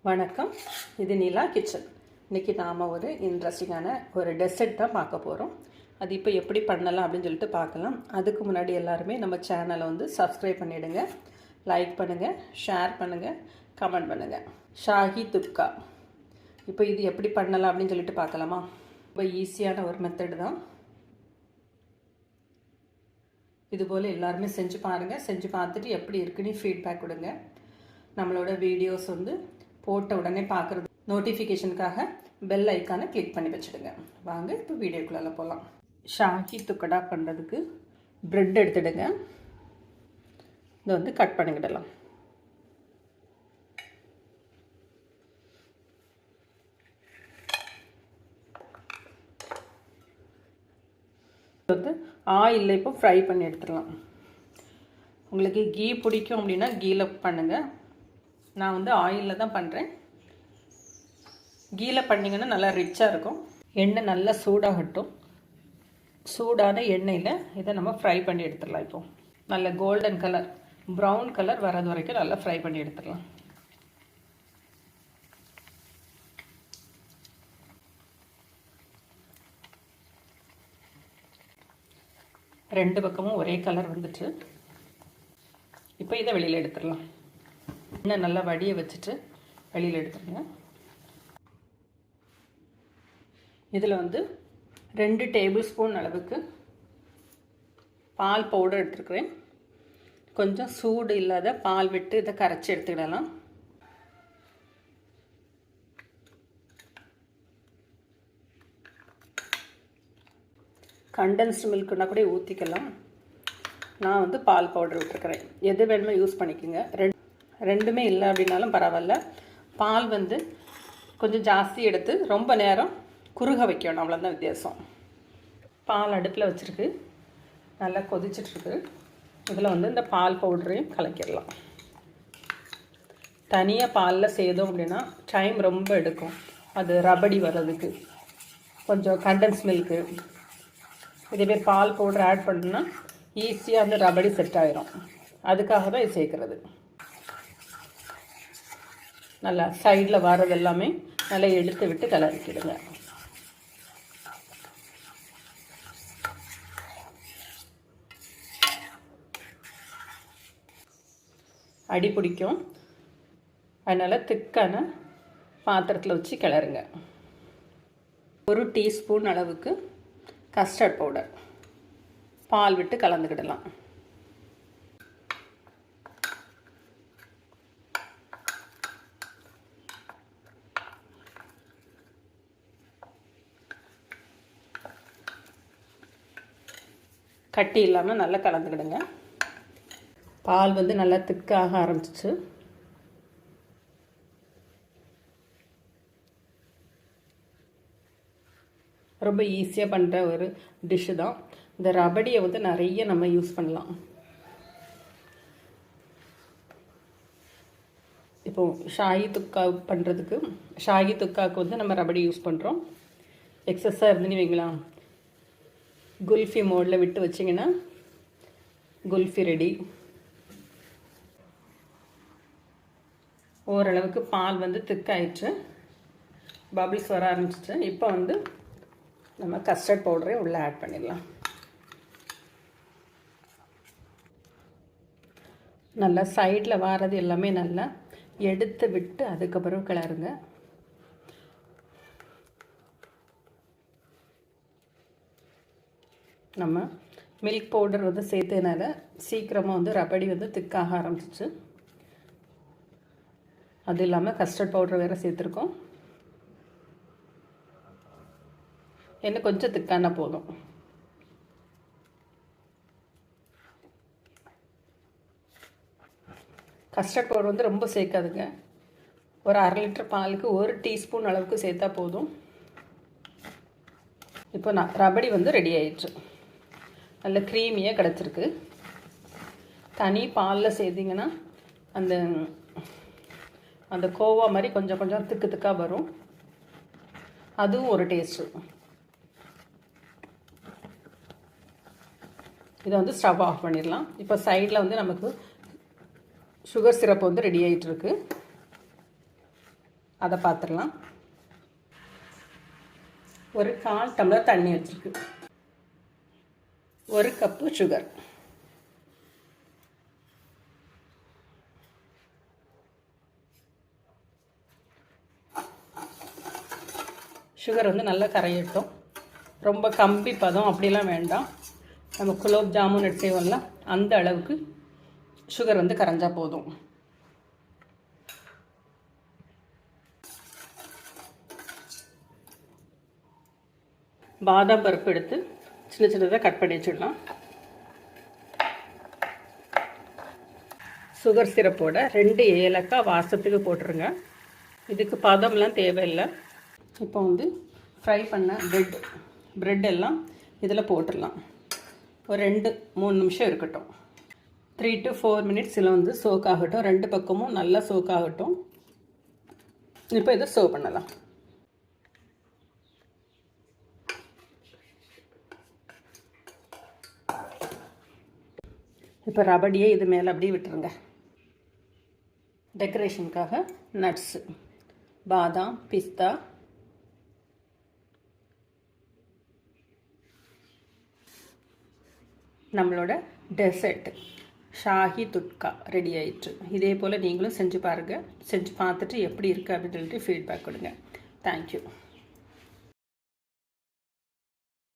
வணக்கம். இது நிலா கிச்சன். இன்றைக்கி நாம் ஒரு இன்ட்ரெஸ்டிங்கான ஒரு டெசர்ட் தான் பார்க்க போகிறோம். அது இப்போ எப்படி பண்ணலாம் அப்படின்னு சொல்லிட்டு பார்க்கலாம். அதுக்கு முன்னாடி எல்லாருமே நம்ம சேனலை வந்து சப்ஸ்கிரைப் பண்ணிவிடுங்க, லைக் பண்ணுங்கள், ஷேர் பண்ணுங்கள், கமெண்ட் பண்ணுங்கள். ஷாஹி துக்கா இப்போ இது எப்படி பண்ணலாம் அப்படின்னு சொல்லிட்டு பார்க்கலாமா? ரொம்ப ஈஸியான ஒரு மெத்தடு தான். இதுபோல் எல்லாருமே செஞ்சு பாருங்கள். செஞ்சு பார்த்துட்டு எப்படி இருக்குன்னு ஃபீட்பேக் கொடுங்க. நம்மளோட வீடியோஸ் வந்து போட்ட உடனே பார்க்குறது நோட்டிஃபிகேஷனுக்காக பெல் ஐக்கானை கிளிக் பண்ணி வச்சுடுங்க. வாங்க இப்போ வீடியோக்குள்ளே போகலாம். ஷாஹி துக்கடா பண்ணுறதுக்கு ப்ரெட் எடுத்துடுங்க. இதை வந்து கட் பண்ணிக்கிடலாம். வந்து ஆயிலில் இப்போ ஃப்ரை பண்ணி எடுத்துடலாம். உங்களுக்கு கீ பிடிக்கும் அப்படின்னா கீயில் பண்ணுங்கள். நான் வந்து ஆயிலில் தான் பண்ணுறேன். கீயில் பண்ணிங்கன்னா நல்லா ரிச்சாக இருக்கும். எண்ணெய் நல்லா சூடாகட்டும். சூடான எண்ணெயில் இதை நம்ம ஃப்ரை பண்ணி எடுத்துடலாம். இப்போ நல்ல கோல்டன் கலர், ப்ரௌன் கலர் வர்றது வரைக்கும் நல்லா ஃப்ரை பண்ணி எடுத்துடலாம். ரெண்டு பக்கமும் ஒரே கலர் வந்துட்டு இப்போ இதை வெளியில் எடுத்துடலாம். எண்ணெய் நல்லா வடிய வச்சுட்டு வெளியில் எடுத்துருங்க. இதில் வந்து 2 டேபிள் ஸ்பூன் அளவுக்கு பால் பவுடர் எடுத்துருக்குறேன். கொஞ்சம் சூடு இல்லாத பால் விட்டு இதை கரைச்சி எடுத்துக்கிடலாம். கண்டென்ஸ்டு மில்க்குன்னா கூட ஊற்றிக்கலாம். நான் வந்து பால் பவுடர் விட்டுருக்குறேன். எது வேணுமோ யூஸ் பண்ணிக்கோங்க. ரெண்டுமே இல்லை அப்படின்னாலும் பரவாயில்ல. பால் வந்து கொஞ்சம் ஜாஸ்தி எடுத்து ரொம்ப நேரம் குறுக வைக்கணும், அவ்வளோதான் வித்தியாசம். பால் அடுப்பில் வச்சுருக்கு, நல்லா கொதிச்சிட்ருக்கு. இதில் வந்து இந்த பால் பவுடரையும் கலக்கிடலாம். தனியாக பாலில் செய்தோம் அப்படின்னா டைம் ரொம்ப எடுக்கும். அது ரபடி வர்றதுக்கு கொஞ்சம் கண்டென்ஸ் மில்க்கு இதே பால் பவுடர் ஆட் பண்ணோன்னா ஈஸியாக அந்த ரபடி செட் ஆகிரும். அதுக்காக தான் இது சேர்க்குறது. நல்லா சைடில் வர்றது எல்லாமே நல்லா எடுத்து விட்டு கலரிக்கிடுங்க. அடி பிடிக்கும், அதனால் திக்கான பாத்திரத்தில் வச்சு கிளறுங்க. 1 டீஸ்பூன் அளவுக்கு கஸ்டர்ட் பவுடர் பால் விட்டு கலந்துக்கிடலாம். கட்டி இல்லாமல் நல்லா கலந்துக்கிடுங்க. பால் வந்து நல்லா திக்காக ஆரம்பிச்சிச்சு. ரொம்ப ஈஸியாக பண்ணுற ஒரு டிஷ்ஷு தான். இந்த ரபடியை வந்து நிறைய நம்ம யூஸ் பண்ணலாம். இப்போது ஷாஹி துக்கா பண்ணுறதுக்கு ஷாஹி துக்காவுக்கு வந்து நம்ம ரபடி யூஸ் பண்ணுறோம். எக்ஸஸாக இருந்துன்னு வைங்களேன், குல்ஃபி மோடில் விட்டு வச்சிங்கன்னா குல்ஃபி ரெடி. ஓரளவுக்கு பால் வந்து திக்காயிடுச்சு, பபிள்ஸ் வர ஆரம்பிச்சிச்சு. இப்போ வந்து நம்ம கஸ்டர்ட் பவுடரை உள்ளே ஆட் பண்ணிடலாம். நல்லா சைடில் வாரது எல்லாமே நல்லா எடுத்து விட்டு அதுக்கப்புறம் கிளறுங்க. நம்ம மில்க் பவுடர் வந்து சேர்த்ததுனால சீக்கிரமாக வந்து ரபடி வந்து திக்காக ஆரம்பிச்சிச்சு. அது இல்லாமல் கஸ்டர்ட் பவுடர் வேறு சேர்த்துருக்கோம். என்ன கொஞ்சம் திக்கான போதும். கஸ்டர்ட் பவுடர் வந்து ரொம்ப சேர்க்காதுங்க. ஒரு 1/2 லிட்டர் பாலுக்கு 1 டீஸ்பூன் அளவுக்கு சேர்த்தா போதும். இப்போ ரபடி வந்து ரெடி ஆயிடுச்சு. நல்ல க்ரீமியாக கிடச்சிருக்கு. தனி பாலில் சேர்த்திங்கன்னா அந்த அந்த கோவா மாதிரி கொஞ்சம் கொஞ்சம் திக்கு திக்காக வரும். அதுவும் ஒரு டேஸ்ட்டு. இதை வந்து ஸ்டவ் ஆஃப் பண்ணிடலாம். இப்போ சைடில் வந்து நமக்கு சுகர் சிரப் வந்து ரெடி ஆகிட்டுருக்கு. அதை பார்த்துடலாம். ஒரு 1/4 டம்ளர் தண்ணி வச்சுருக்கு. 1 கப்பு சுகர். சுகர் வந்து நல்லா கரையட்டும். ரொம்ப கம்பி பதம் அப்படிலாம் வேண்டாம். நம்ம குலோப் ஜாமுன் செய்வோம்ல, அந்த அளவுக்கு சுகர் வந்து கரைஞ்சா போதும். பாதாம் பருப்பு எடுத்து சின்ன சின்னதாக கட் பண்ணி வச்சிடலாம். சுகர் சிரப்போட 2 ஏலக்காய் வாசத்துக்கு போட்டுருங்க. இதுக்கு பதம்லாம் தேவையில்லை. இப்போ வந்து ஃப்ரை பண்ண ப்ரெட் எல்லாம் இதில் போட்டுடலாம். ஒரு 2-3 நிமிஷம் இருக்கட்டும். 3 to 4 மினிட்ஸில் வந்து சோக் ஆகட்டும். 2 பக்கமும் நல்லா சோக் ஆகட்டும். இப்போ இதை சர்வ் பண்ணலாம். இப்போ ரபடியே இது மேலே அப்படியே விட்டுருங்க. டெக்கரேஷனுக்காக நட்ஸு, பாதாம், பிஸ்தா, நம்மளோட டெசர்ட் ஷாஹி துட்கா ரெடி ஆயிடுச்சு. இதே போல் நீங்களும் செஞ்சு பாருங்கள். செஞ்சு பார்த்துட்டு எப்படி இருக்குது அப்படின்னு சொல்லிட்டு ஃபீட்பேக் கொடுங்க. தேங்க்யூ.